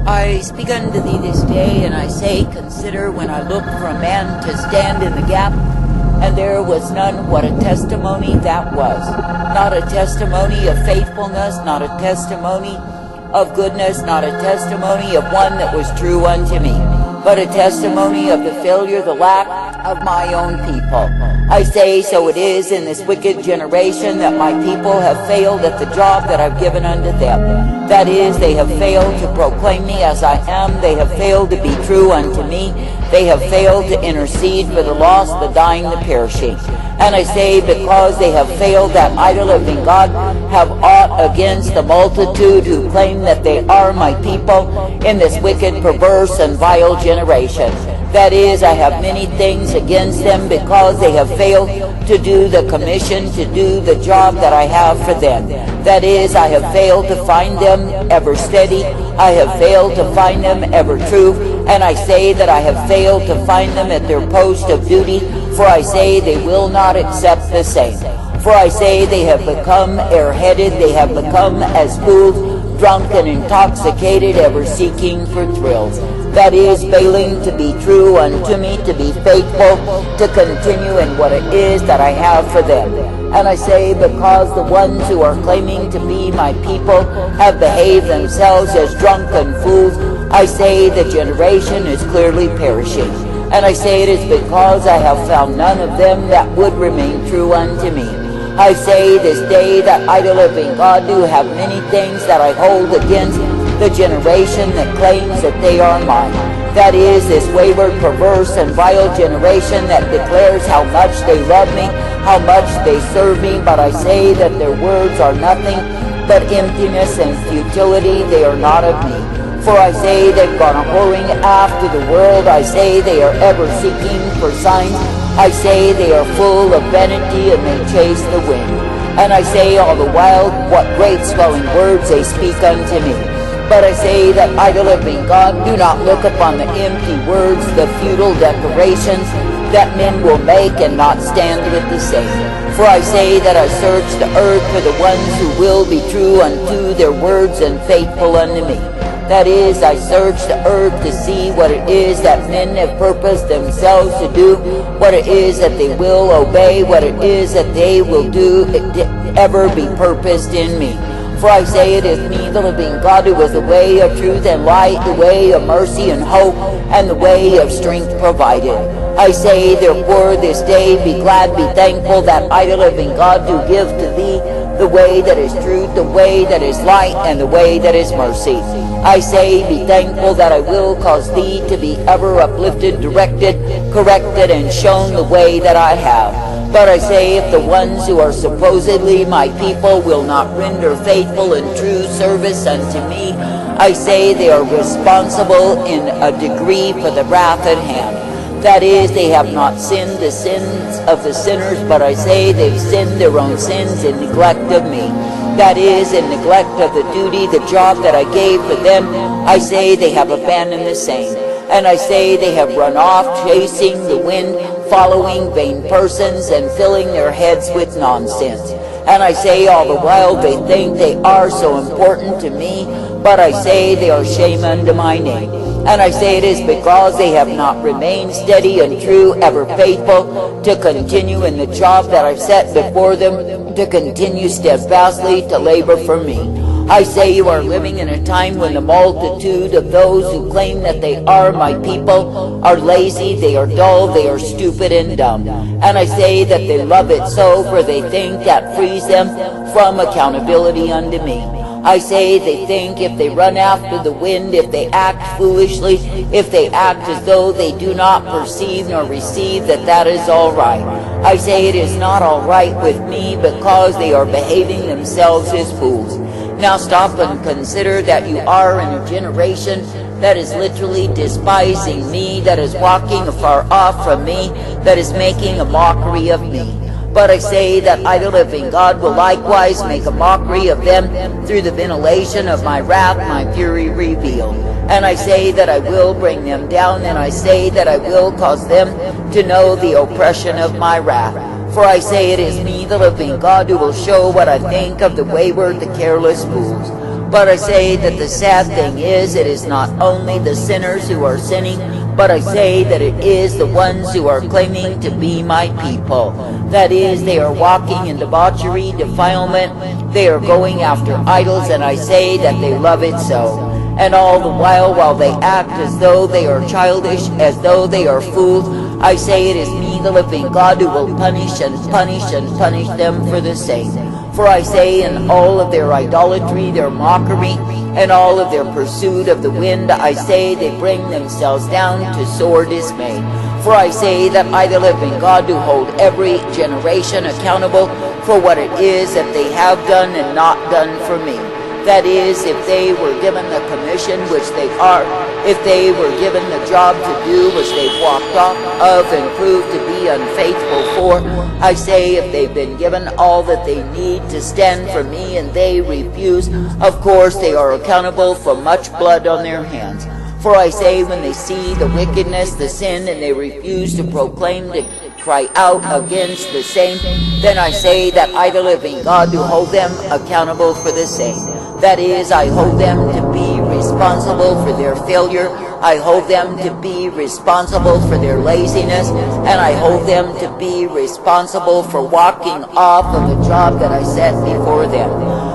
I speak unto thee this day, and I say, consider when I looked for a man to stand in the gap, and there was none. What a testimony that was. Not a testimony of faithfulness, not a testimony of goodness, not a testimony of one that was true unto me, but a testimony of the failure, the lack of my own people. I say, so it is in this wicked generation that my people have failed at the job that I've given unto them. That is, they have failed to proclaim me as I am. They have failed to be true unto me. They have failed to intercede for the lost, the dying, the perishing. And I say, because they have failed, that idol living God have aught against the multitude who claim that they are my people in this wicked, perverse, and vile generation. That is, I have many things against them because they have failed to do the commission, to do the job that I have for them. That is, I have failed to find them ever steady. I have failed to find them ever true. And I say that I have failed to find them at their post of duty, for I say they will not accept the same. For I say they have become air-headed, they have become as fools, drunk and intoxicated, ever seeking for thrills. That is, failing to be true unto me, to be faithful, to continue in what it is that I have for them. And I say, because the ones who are claiming to be my people have behaved themselves as drunken fools, I say the generation is clearly perishing. And I say it is because I have found none of them that would remain true unto me. I say this day that idol living God do have many things that I hold against the generation that claims that they are mine. That is, this wayward, perverse, and vile generation that declares how much they love me, how much they serve me, but I say that their words are nothing but emptiness and futility. They are not of me. For I say they've gone a-whoring after the world. I say they are ever seeking for signs. I say they are full of vanity and they chase the wind. And I say all the while, what great swelling words they speak unto me. But I say that idol living God, do not look upon the empty words, the futile declarations that men will make and not stand with the same. For I say that I search the earth for the ones who will be true unto their words and faithful unto me. That is, I search the earth to see what it is that men have purposed themselves to do, what it is that they will obey, what it is that they will do, ever be purposed in me. For I say it is me, the living God, who is the way of truth and light, the way of mercy and hope, and the way of strength provided. I say, therefore, this day be glad, be thankful that I, the living God, do give to thee the way that is truth, the way that is light, and the way that is mercy. I say, be thankful that I will cause thee to be ever uplifted, directed, corrected, and shown the way that I have. But I say, if the ones who are supposedly my people will not render faithful and true service unto me, I say they are responsible in a degree for the wrath at hand. That is, they have not sinned the sins of the sinners, but I say they've sinned their own sins in neglect of me. That is, in neglect of the duty, the job that I gave for them, I say they have abandoned the same. And I say they have run off, chasing the wind, following vain persons, and filling their heads with nonsense. And I say all the while they think they are so important to me, but I say they are shame unto my name. And I say it is because they have not remained steady and true, ever faithful, to continue in the job that I've set before them, to continue steadfastly to labor for me. I say you are living in a time when the multitude of those who claim that they are my people are lazy, they are dull, they are stupid and dumb. And I say that they love it so, for they think that frees them from accountability unto me. I say they think if they run after the wind, if they act foolishly, if they act as though they do not perceive nor receive, that that is all right. I say it is not all right with me because they are behaving themselves as fools. Now stop and consider that you are in a generation that is literally despising me, that is walking afar off from me, that is making a mockery of me. But I say that I, the living God, will likewise make a mockery of them through the ventilation of my wrath, my fury revealed. And I say that I will bring them down, and I say that I will cause them to know the oppression of my wrath. For I say it is me, the living God, who will show what I think of the wayward, the careless fools. But I say that the sad thing is, it is not only the sinners who are sinning, but I say that it is the ones who are claiming to be my people. That is, they are walking in debauchery, defilement, they are going after idols, and I say that they love it so. And all the while they act as though they are childish, as though they are fools, I say it is me, the living God, who will punish and punish and punish them for the same. For I say, in all of their idolatry, their mockery, and all of their pursuit of the wind, I say they bring themselves down to sore dismay. For I say that I, the living God, do hold every generation accountable for what it is that they have done and not done for me. That is, if they were given the commission, which they are, if they were given the job to do, which they've walked off of and proved to be unfaithful for, I say if they've been given all that they need to stand for me and they refuse, of course they are accountable for much blood on their hands. For I say, when they see the wickedness, the sin, and they refuse to proclaim, to cry out against the same, then I say that I, the living God, do hold them accountable for the same. That is, I hold them to be responsible for their failure, I hold them to be responsible for their laziness, and I hold them to be responsible for walking off of the job that I set before them.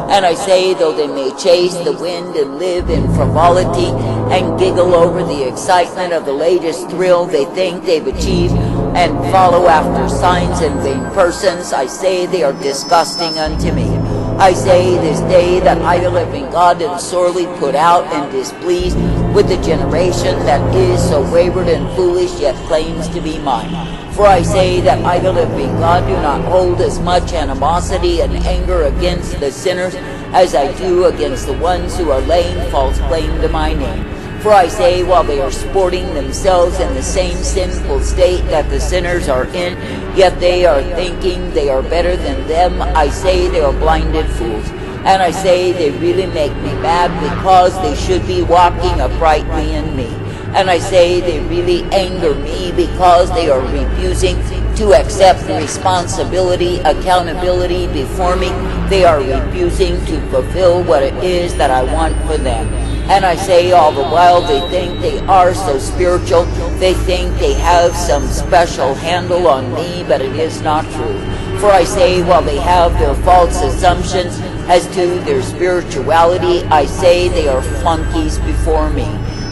And I say, though they may chase the wind and live in frivolity and giggle over the excitement of the latest thrill they think they've achieved and follow after signs and vain persons, I say they are disgusting unto me. I say this day that I, the living God, am sorely put out and displeased with the generation that is so wayward and foolish, yet claims to be mine. For I say that I, the living God, do not hold as much animosity and anger against the sinners as I do against the ones who are laying false claim to my name. For I say, while they are sporting themselves in the same sinful state that the sinners are in, yet they are thinking they are better than them, I say they are blinded fools. And I say they really make me mad because they should be walking uprightly in me. And I say they really anger me because they are refusing to accept responsibility, accountability before me. They are refusing to fulfill what it is that I want for them. And I say all the while they think they are so spiritual, they think they have some special handle on me, but it is not true. For I say, while they have their false assumptions as to their spirituality, I say they are flunkies before me.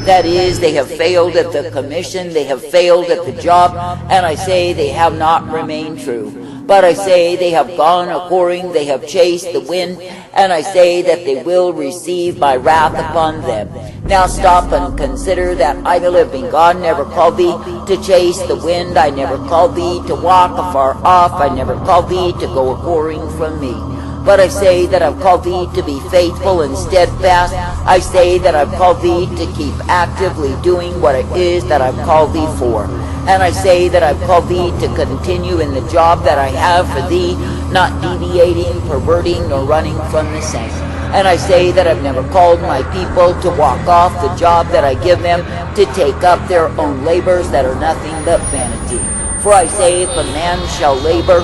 That is, they have failed at the commission, they have failed at the job, and I say they have not remained true. But I say they have gone a-whoring, they have chased the wind, and I say that they will receive my wrath upon them. Now stop and consider that I, the living God, never called thee to chase the wind, I never called thee to walk afar off, I never called thee to go a-whoring from me. But I say that I've called thee to be faithful and steadfast. I say that I've called thee to keep actively doing what it is that I've called thee for. And I say that I've called thee to continue in the job that I have for thee, not deviating, perverting, nor running from the same. And I say that I've never called my people to walk off the job that I give them, to take up their own labors that are nothing but vanity. For I say, if a man shall labor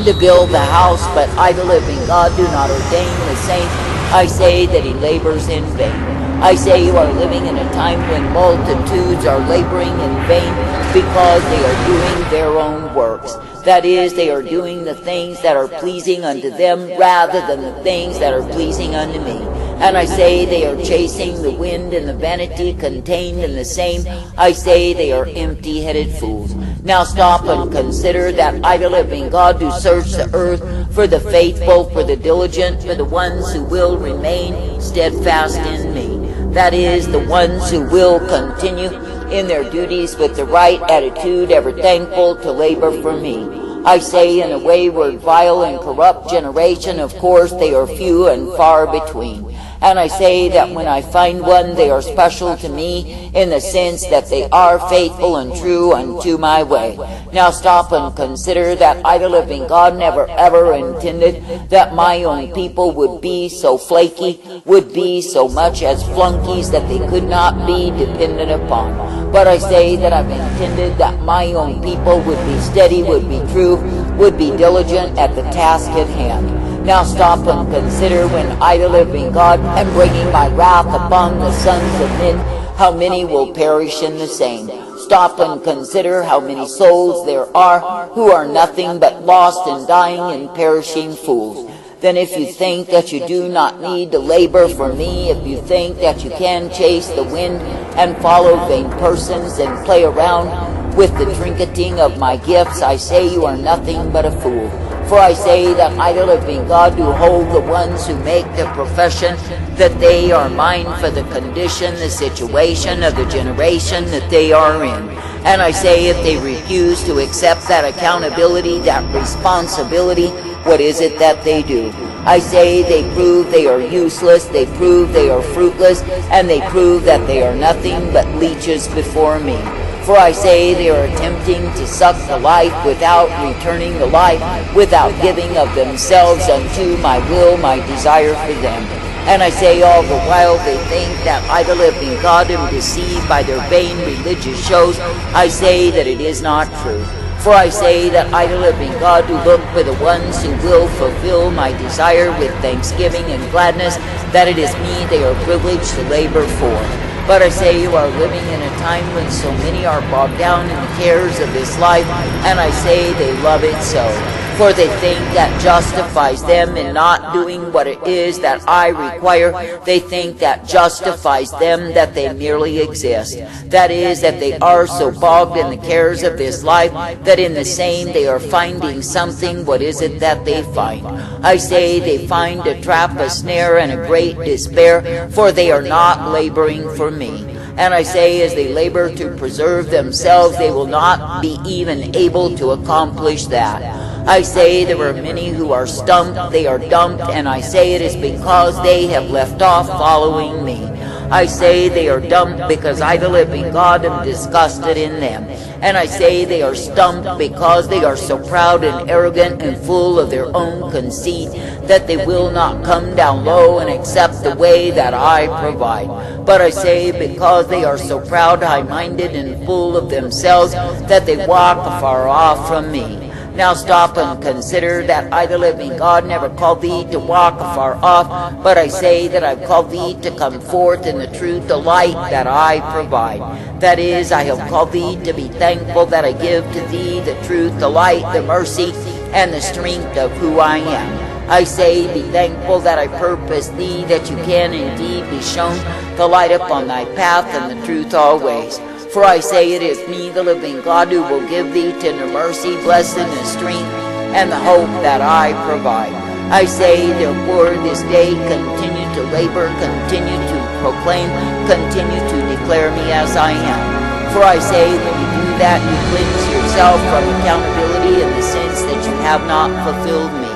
to build the house, but I, the living God, do not ordain the same, I say that he labors in vain. I say you are living in a time when multitudes are laboring in vain because they are doing their own works. That is, they are doing the things that are pleasing unto them rather than the things that are pleasing unto me. And I say they are chasing the wind and the vanity contained in the same. I say they are empty-headed fools. Now stop and consider that I, the living God, do search the earth for the faithful, for the diligent, for the ones who will remain steadfast in me. That is, the ones who will continue in their duties with the right attitude, ever thankful to labor for me. I say, in a wayward, vile, and corrupt generation, of course, they are few and far between. And I say that when I find one, they are special to me in the sense that they are faithful and true unto my way. Now stop and consider that I, the living God, never ever intended that my own people would be so flaky, would be so much as flunkies that they could not be depended upon. But I say that I've intended that my own people would be steady, would be true, would be diligent at the task at hand. Now stop and consider, when I, the living God, am bringing my wrath upon the sons of men, how many will perish in the same. Stop and consider how many souls there are who are nothing but lost and dying and perishing fools. Then if you think that you do not need to labor for me, if you think that you can chase the wind and follow vain persons and play around with the trinketing of my gifts, I say you are nothing but a fool. For I say that I, the living God, do hold the ones who make the profession that they are mine for the condition, the situation of the generation that they are in. And I say, if they refuse to accept that accountability, that responsibility, what is it that they do? I say they prove they are useless, they prove they are fruitless, and they prove that they are nothing but leeches before me. For I say they are attempting to suck the life without returning the life, without giving of themselves unto my will, my desire for them. And I say all the while they think that I, the living God, am deceived by their vain religious shows. I say that it is not true. For I say that I, the living God, do look for the ones who will fulfill my desire with thanksgiving and gladness, that it is me they are privileged to labor for. But I say you are living in a time when so many are bogged down in the cares of this life, and I say they love it so. For they think that justifies them in not doing what it is that I require. They think that justifies them that they merely exist. That is, that they are so bogged in the cares of this life that in the same they are finding something. What is it that they find? I say they find a trap, a snare, and a great despair, for they are not laboring for me. And I say, as they labor to preserve themselves, they will not be even able to accomplish that. I say there are many who are stumped, they are dumped, and I say it is because they have left off following me. I say they are dumped because I, the living God, am disgusted in them. And I say they are stumped because they are so proud and arrogant and full of their own conceit that they will not come down low and accept the way that I provide. But I say because they are so proud, high-minded, and full of themselves that they walk afar off from me. Now stop and consider that I, the living God, never called thee to walk afar off, but I say that I've called thee to come forth in the truth, the light that I provide. That is, I have called thee to be thankful that I give to thee the truth, the light, the mercy, and the strength of who I am. I say, be thankful that I purpose thee, that you can indeed be shown the light upon thy path and the truth always. For I say it is me, the living God, who will give thee tender mercy, blessing, and strength, and the hope that I provide. I say, therefore, this day continue to labor, continue to proclaim, continue to declare me as I am. For I say, when you do that, you cleanse yourself from accountability in the sense that you have not fulfilled me.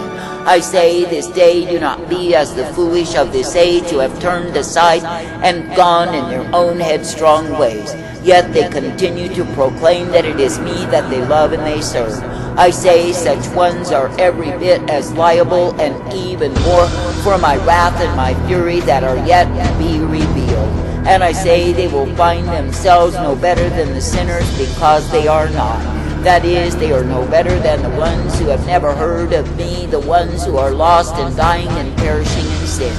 I say, this day do not be as the foolish of this age who have turned aside and gone in their own headstrong ways. Yet they continue to proclaim that it is me that they love and they serve. I say such ones are every bit as liable and even more for my wrath and my fury that are yet to be revealed. And I say they will find themselves no better than the sinners because they are not. That is, they are no better than the ones who have never heard of me, the ones who are lost and dying and perishing in sin.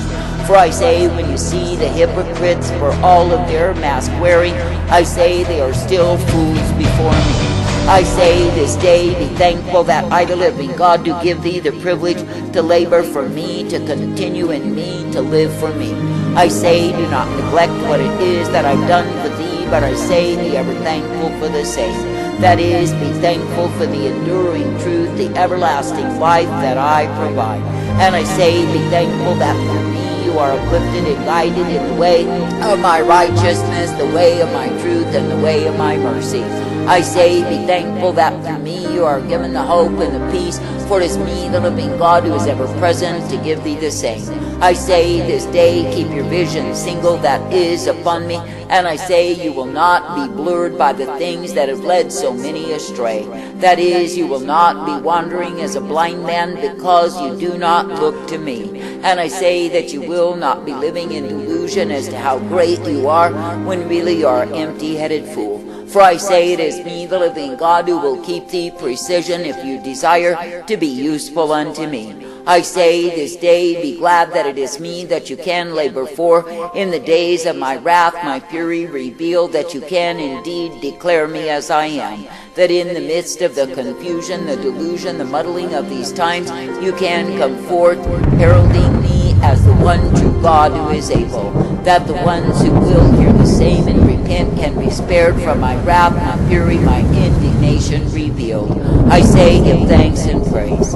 For I say, when you see the hypocrites for all of their mask wearing, I say they are still fools before me. I say this day, be thankful that I, the living God, do give thee the privilege to labor for me, to continue in me, to live for me. I say, do not neglect what it is that I've done for thee, but I say, be ever thankful for the same. That is, be thankful for the enduring truth, the everlasting life that I provide. And I say, be thankful that for me you are uplifted and guided in the way of my righteousness, the way of my truth, and the way of my mercy. I say, be thankful that through me you are given the hope and the peace, for it is me, the living God, who is ever present to give thee the same. I say, this day keep your vision single that is upon me, and I say you will not be blurred by the things that have led so many astray. That is, you will not be wandering as a blind man because you do not look to me. And I say that you will not be living in delusion as to how great you are when really you are an empty-headed fool. For I say it is me, the living God, who will keep thee precision if you desire to be useful unto me. I say this day, be glad that it is me that you can labor for. In the days of my wrath, my fury, reveal that you can indeed declare me as I am. That in the midst of the confusion, the delusion, the muddling of these times, you can come forth heralding me as the one true God who is able. That the ones who will hear the same and repent can be spared from my wrath, my fury, my indignation revealed. I say, give thanks and praise.